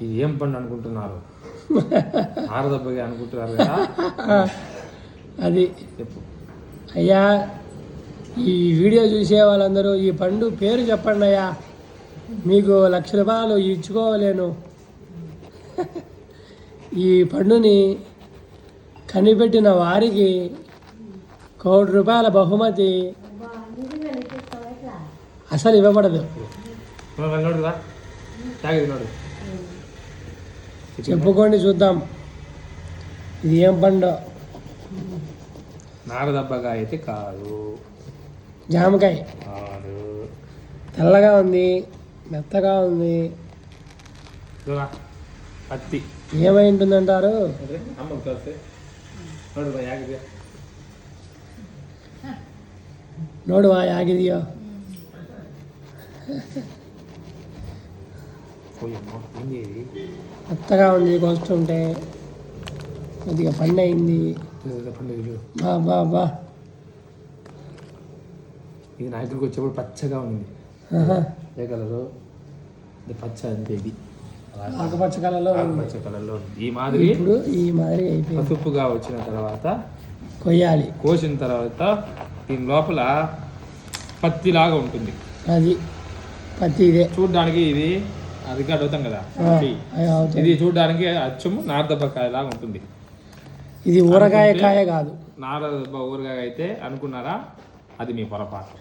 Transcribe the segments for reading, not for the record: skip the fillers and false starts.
ఇది ఏం పండు అనుకుంటున్నారు? ఆరదబ్బగా అనుకుంటున్నారు కదా. అది చెప్పు అయ్యా, ఈ వీడియో చూసే వాళ్ళందరూ ఈ పండు పేరు చెప్పండి అయ్యా, మీకు ₹1,00,000 ఇచ్చుకోలేను. ఈ పండుని కనిపెట్టిన వారికి ₹1,00,00,000 బహుమతి అసలు ఇవ్వబడదు. చెప్పుకోండి చూద్దాం ఇది ఏం పండు. నారదబ్బగా అయితే కాదు, జామకాయ. కాదు. తెల్లగా ఉంది, మెత్తగా ఉంది. పత్తి ఏమై ఉంటుందంటారు? ನೋಡುವ ಹೇಗಿದೆಯೋ. మెత్తగా ఉంది, కోస్తుంటే కొద్దిగా పండు అయింది. బా బా బా, ఇది నా దగ్గరికి వచ్చేప్పుడు పచ్చగా ఉంది. ఏ కలరు? ఇది పచ్చ అంతే. ఇది ఆకుపచ్చ కలర్లో పచ్చ కలర్లో ఉంది. ఈ మాదిరి ఇప్పుడు ఈ మాదిరి అయిపోయింది. పసుపుగా వచ్చిన తర్వాత కొయ్యాలి. కోసిన తర్వాత దీని లోపల పత్తిలాగా ఉంటుంది. అది పత్తి. ఇదే చూడడానికి ఇది రికార్డ్ అవుతాం కదా, ఇది చూడడానికి అచ్చం నారదబ్బకాయ లాగా ఉంటుంది. ఇది ఊరగాయ కాయ కాదు. నారదబ్బ ఊరగాయ అయితే అనుకున్నారా? అది మీ పొరపాటు.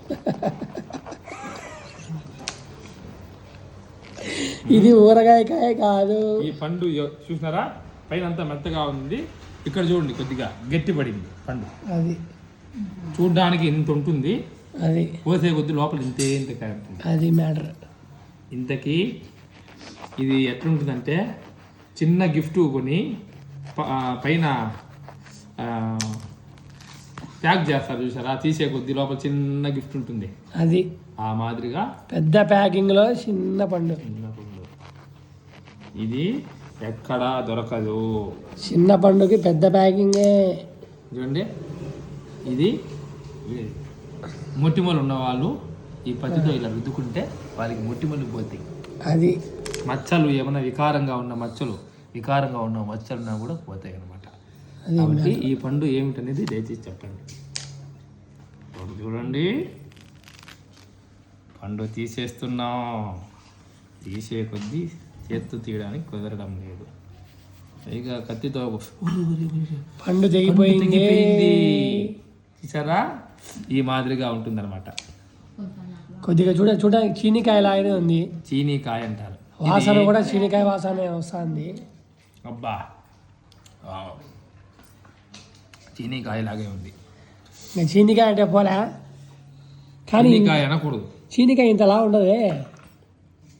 ఇది ఊరగాయ కాయ కాదు. ఈ పండు చూసినారా? పైన అంతా మెత్తగా ఉంది, ఇక్కడ చూడండి కొద్దిగా గట్టి పడింది పండు. అది చూడడానికి ఇంత ఉంటుంది, అది కోసే కొద్ది లోపల ఇంతే ఇంత కాయ ఉంటుంది. అది మ్యాటర్. ఇంతకీ ఇది ఎట్లుంటుందంటే, చిన్న గిఫ్ట్ కొని పైన ప్యాక్ చేస్తారు చూసారా, తీసే కొద్ది లోపల చిన్న గిఫ్ట్ ఉంటుంది. అది ఆ మాదిరిగా పెద్ద ప్యాకింగ్లో చిన్న పండు. ఇది ఎక్కడా దొరకదు. చిన్న పండుకి పెద్ద ప్యాకింగే. చూడండి, ఇది మొటిమలు ఉన్నవాళ్ళు ఈ పత్తితో ఇలా రుద్దుకుంటే వాళ్ళకి మొటిమలు పోతాయి. అది మచ్చలు ఏమైనా వికారంగా ఉన్న మచ్చలున్నా కూడా పోతాయి అన్నమాట. కాబట్టి ఈ పండు ఏమిటనేది దయచేసి చెప్పండి. చూడండి, పండు తీసేస్తున్నాం. తీసే కొద్దీ చేత్తు తీయడానికి కుదరడం లేదు. పైగా కత్తితో పండు తెగిపోయింది. చూసారా? ఈ మాదిరిగా ఉంటుందన్నమాట. కొద్దిగా చూడడానికి చీనికాయ లాగానే ఉంది. చీనీకాయ అంటారు. వాసన కూడా చీనికాయ వాసన వస్తుంది. అబ్బా, చీనీకాయ లాగే ఉంది. చీనికాయ అంటే పోలే, కానీ చీనీకాయ అనకూడదు. చీనికాయ ఇంతలా ఉండదు.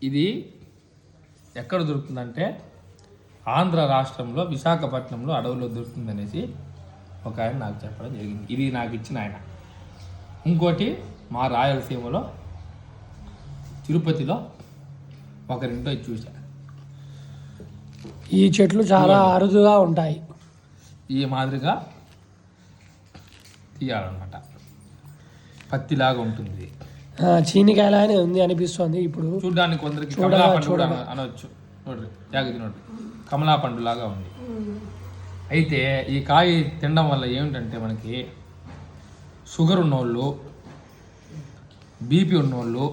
ఇది ఎక్కడ దొరుకుతుందంటే ఆంధ్ర రాష్ట్రంలో విశాఖపట్నంలో అడవుల్లో దొరుకుతుందనేసి ఒక ఆయన నాకు చెప్పడం జరిగింది. ఇది నాకు ఇచ్చిన ఆయన. ఇంకోటి మా రాయలసీమలో తిరుపతిలో ఒకరింటో చూసా. ఈ చెట్లు చాలా అరుదుగా ఉంటాయి. ఈ మాదిరిగా తీయాలన్నమాట. పత్తిలాగా ఉంటుంది. చీనికాయలానే ఉంది అనిపిస్తుంది ఇప్పుడు చూడడానికి. కొందరికి కమలా పండు కూడా అనవచ్చు. చూడండి, జాగ్రత్త నోటి, కమలా పండు లాగా ఉంది. అయితే ఈ కాయ తినడం వల్ల ఏమిటంటే, మనకి షుగర్ ఉన్నోళ్ళు, బీపీ ఉన్నోళ్ళు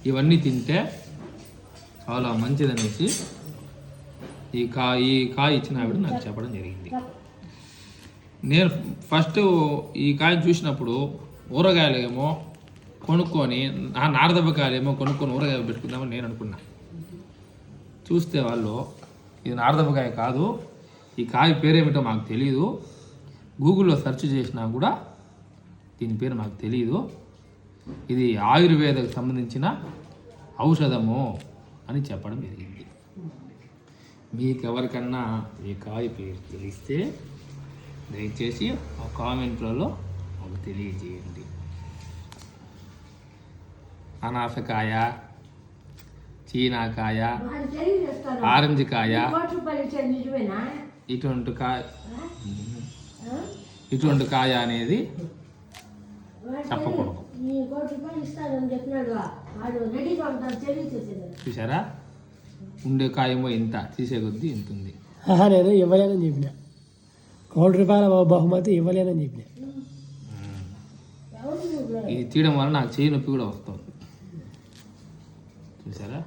ఇవన్నీ తింటే చాలా మంచిదనేసి ఈ కాయ ఇచ్చిన ఆవిడ నాకు చెప్పడం జరిగింది. నేను ఫస్ట్ ఈ కాయ చూసినప్పుడు ఊరగాయలేమో కొనుక్కొని, నారదబ్బకాయలేమో కొనుక్కొని ఊరగాయ పెట్టుకుందామని నేను అనుకున్నా. చూస్తే వాళ్ళు ఇది నారదబ్బకాయ కాదు, ఈ కాయ పేరేమిటో మాకు తెలియదు, గూగుల్లో సెర్చ్ చేసినా కూడా దీని పేరు మాకు తెలియదు, ఇది ఆయుర్వేదకు సంబంధించిన ఔషధము అని చెప్పడం జరిగింది. మీకెవరికన్నా ఈ కాయ పేరు తెలిస్తే దయచేసి ఆ కామెంట్లలో మాకు తెలియజేయండి. అనాసకాయ, చీనాకాయ, ఆరెంజ్ కాయ, ఇటువంటి కాయ అనేది చెప్పకూడదు. చూసారా? ఉండే కాయమో ఇంత, తీసే కొద్దీ ఇంత ఉంది. నేను ఇవ్వలేనని చెప్పిన, ₹1,00,00,000 బహుమతి ఇవ్వలేనని చెప్పిన. ఇది తీయడం వల్ల నాకు చేయి నొప్పి కూడా వస్తుంది చూసారా.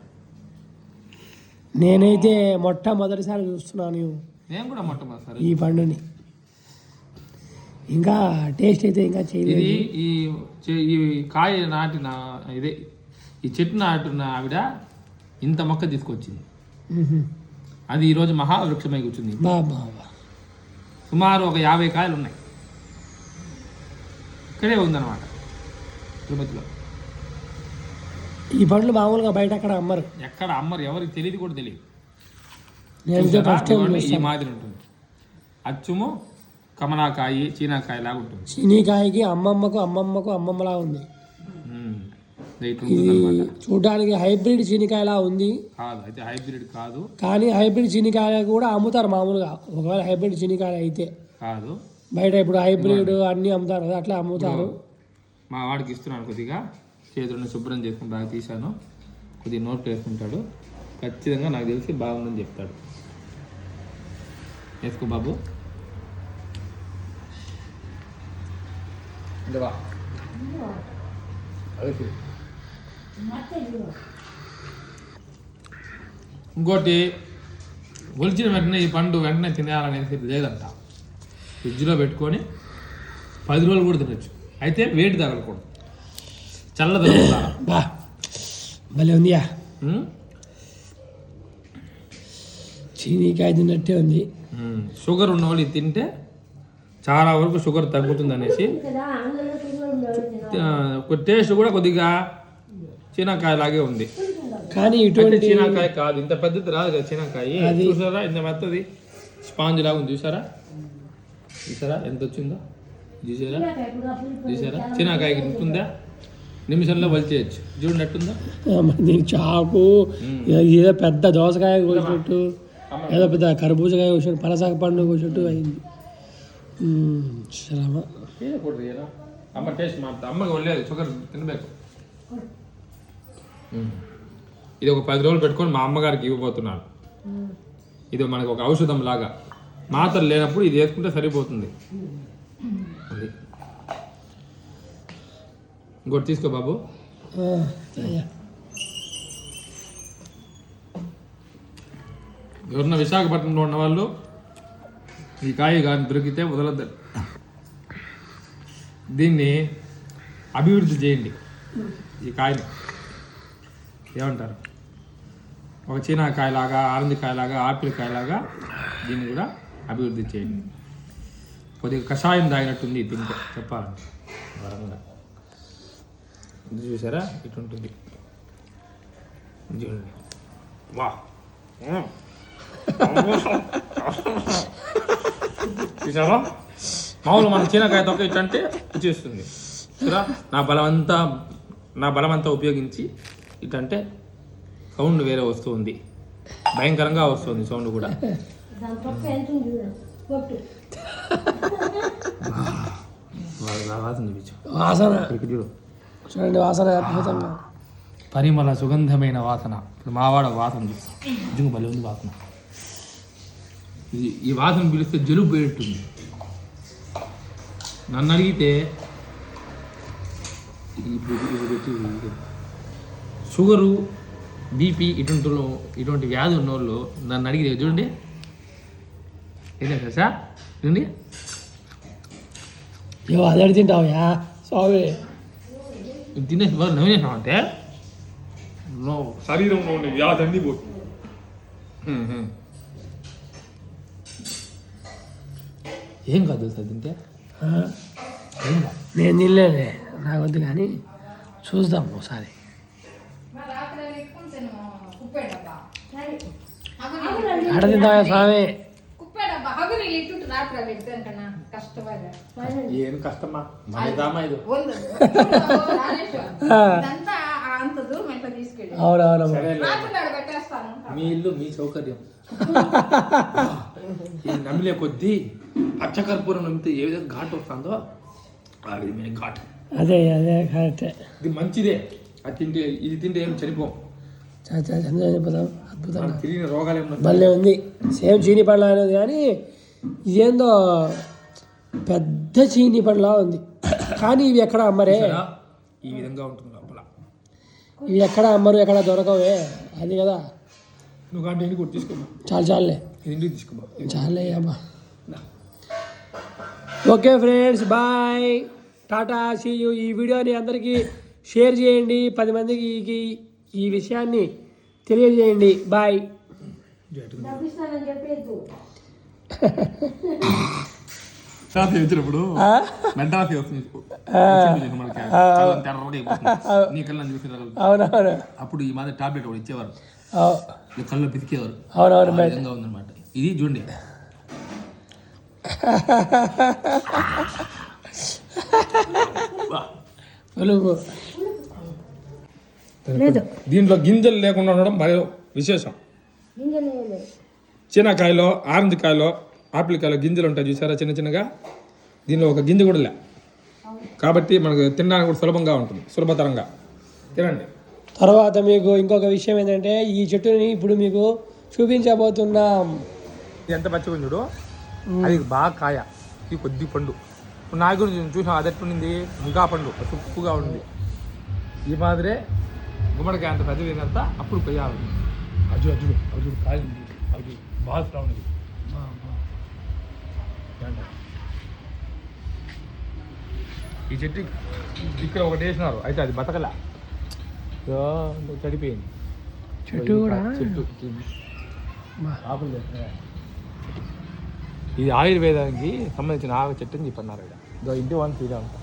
నేనైతే మొట్టమొదటిసారి చూస్తున్నాను నేను కూడా మొట్టమొదటిసారి ఈ పండుని. ఇంకా టేస్ట్ అయితే ఇంకా చేయలేదు. ఇది ఈ కాయ నాటిన ఇదే ఈ చెట్టు నాటిన ఆవిడ ఇంత మొక్క తీసుకొచ్చింది. అది ఈరోజు మహావృక్షమై కూర్చుంది. సుమారు ఒక 50 కాయలు ఉన్నాయి. ఇక్కడే ఉందన్నమాట తిరుపతిలో. ఈ పండ్లు మామూలుగా బయట అక్కడ అమ్మరు, ఎక్కడ అమ్మరు, ఎవరికి తెలియదు కూడా తెలియదు. ఈ మాదిరి ఉంటుంది. అచ్చుము కమలాకాయ చీనాకాయ లాగా ఉంటుంది. చీనీకాయకి అమ్మమ్మలా ఉంది. చూడడానికి హైబ్రిడ్ చీనికాయలా ఉంది. కాదు, అయితే హైబ్రిడ్ కాదు. కానీ హైబ్రిడ్ చీనికాయ కూడా అమ్ముతారు మామూలుగా. ఒకవేళ హైబ్రిడ్ చీనికాయ అయితే కాదు, బయట ఇప్పుడు హైబ్రిడ్ అన్ని అమ్ముతారు కదా, అట్లా అమ్ముతారు. మా వాడికి ఇస్తున్నాను కొద్దిగా, చేతులను శుభ్రం చేసుకుని బాగా తీశాను. కొద్దిగా నోట్ వేసుకుంటాడు. ఖచ్చితంగా నాకు తెలిసి బాగుందని చెప్తాడు. వేసుకో బాబు. ఇంకోటి, ఒలిచిన వెంటనే ఈ పండు వెంటనే తినేయాలనేది లేదంట. ఫ్రిడ్జ్లో పెట్టుకొని 10 రోజులు కూడా తినచ్చు. అయితే వేడి తగలకూడదు, చల్ల తగలకూడదు. భలే ఉందియా, చీనీకాయ తిన్నట్టే ఉంది. షుగర్ ఉన్న వాళ్ళు ఇది తింటే చాలా వరకు షుగర్ తగ్గుతుంది అనేసి. టేస్ట్ కూడా కొద్దిగా చీనాకాయ లాగే ఉంది. కానీ ఇటువంటి చీనాకాయ కాదు, ఇంత పెద్దది రాదు కదా చీనాకాయ. చూసారా ఇంత మెత్తది స్పాంజ్ లాగా ఉంది. చూసారా ఎంత వచ్చిందో. చూసారా చీనాకాయకి ఉంటుందా, నిమిషంలో వలిచేయచ్చు. చూడండి ఎట్టుందా. దీనికి చాకు ఏదో పెద్ద దోసకాయ కోసినట్టు, ఏదో పెద్ద కర్బూజకాయ కోసినట్టు, పనస పండు కోసినట్టు అయింది. అమ్మ టేస్ట్ మారుతా. అమ్మకి వెళ్ళలేదు, షుగర్ తినಬೇಕು. ఇది ఒక 10 రోజులు పెట్టుకొని మా అమ్మగారికి ఇవ్వబోతున్నాను. ఇది మనకు ఒక ఔషధం లాగా. మాత్రలు లేనప్పుడు ఇది వేసుకుంటే సరిపోతుంది. ఇంకోటి తీసుకో బాబు. ఎవరన్నా విశాఖపట్నంలో ఉన్న వాళ్ళు ఈ కాయ కానీ దొరికితే వదలద్దు. దీన్ని అభివృద్ధి చేయండి. ఈ కాయని ఏమంటారు, ఒక చీనాకాయలాగా, ఆరెంజ్ కాయలాగా, ఆపిల్ కాయలాగా దీన్ని కూడా అభివృద్ధి చేయండి. కొద్దిగా కషాయం తాగినట్టుంది తింటే చెప్పాలంటే. వరంగా ఇది చూసారా ఇటుంటుంది. చూడండి, వా చూసారా, మామూలు మన చీనకాయ తొక్క ఇట్టంటే వచ్చేస్తుంది. చూసారా, నా బలమంతా ఉపయోగించి ఇటంటే సౌండ్ వేరే వస్తుంది, భయంకరంగా వస్తుంది సౌండ్ కూడా. చూడండి వాసన అద్భుతంగా, పరిమళ సుగంధమైన వాసన. ఇప్పుడు మావాడ వాసన నిజంగా భలే ఉంది వాసన. ఈ వాసన పిలిస్తే జలుబు పోయేట్టుంది. నన్ను అడిగితే షుగరు, బీపీ ఇటువంటి వ్యాధి ఉన్నోళ్ళు నన్ను అడిగితే చూడండి ఏంటంటే సార్ చూడండి, అదడి తింటావా స్వామి, తినేసి బాగా నవ్వేసామంటే శరీరంలో ఉండే వ్యాధి అన్నీ పోతుంది. ఏం కాదు సార్ తింటే. నేను తినలేదే, నాకు వద్దు, కానీ చూద్దాం ఒకసారి. అడ తింటావా స్వామి? ఏం కష్టమా, మనదామా ఇది. అవునవును, మీ ఇల్లు మీ సౌకర్యం. ఈ నమిలే కొద్దీ పచ్చకర్పూరం నమ్మితే ఏ విధంగా ఘాటు వస్తుందో అది మీ ఘాటు. అదే కరెక్టే. ఇది మంచిదే. అది తింటే, ఇది తింటే ఏం చనిపోం. చనిపోతాం అద్భుతంగా తిరిగిన రోగాలు ఏమన్నా భలే ఉంది. సేమ్ చీనీ పండ్ల అనేది కానీ ఇదేందో పెద్ద చీనీ పండ్లా ఉంది. కానీ ఇవి ఎక్కడ అమ్మరే, ఈ విధంగా ఉంటుంది లోపల. ఇవి ఎక్కడ అమ్మరు, ఎక్కడ దొరకవే, అది కదా. నువ్వు కాబట్టి ఇంటికి కూడా తీసుకోమా, చాలే ఇంటికి తీసుకోమా. చాలే అమ్మా. Okay friends, bye, tata, see you. ఈ వీడియోని అందరికీ షేర్ చేయండి, 10 మందికి ఈ విషయాన్ని తెలియజేయండి. బాయ్. వచ్చినప్పుడు మెంటాలిటీ వస్తుంది అవునవును. అప్పుడు ఈ మాదిరి టాబ్లెట్ కూడా ఇచ్చేవారు, కళ్ళు పితికేవారు. అవునవును. విధంగా ఉందన్నమాట. ఇది చూడండి, దీంట్లో గింజలు లేకుండా ఉండడం మరో విశేషం. చిన్నకాయలో, ఆరెంజ్ కాయలో, ఆపిల్ కాయలో గింజలు ఉంటాయి చూసారా, చిన్న చిన్నగా. దీనిలో ఒక గింజ కూడా లే, కాబట్టి మనకు తినడానికి కూడా సులభంగా ఉంటుంది, సులభతరంగా తినండి. తర్వాత మీకు ఇంకొక విషయం ఏంటంటే, ఈ చెట్టుని ఇప్పుడు మీకు చూపించబోతున్నాం. ఎంత పచ్చిగా ఉంది చూడు, అది బాగా కాయ, ఇది కొద్ది పండు. ఇప్పుడు నా గురించి చూసాం, అది ఎట్లుంది, ఇంకా పండు తుప్పుగా ఉంది. ఈ మాదిరే గుమ్మడికాయ అంత పెద్ద వినంత అప్పుడు కొయ్యాలి. అజు అజు అజు కాయ అది బాగా ఉంది. ఈ చెట్టు ఇక్కడ ఒకటి వేసినారు, అయితే అది బతకలే, చడిపోయింది చెట్టు కూడా. చెట్టు ఆకులు చేస్తున్నాయి. ఇది ఆయుర్వేదానికి సంబంధించిన ఆకు చెట్టు అని చెప్పన్నారు. ఇక్కడ ఇంటి వన్ తీరా అంట.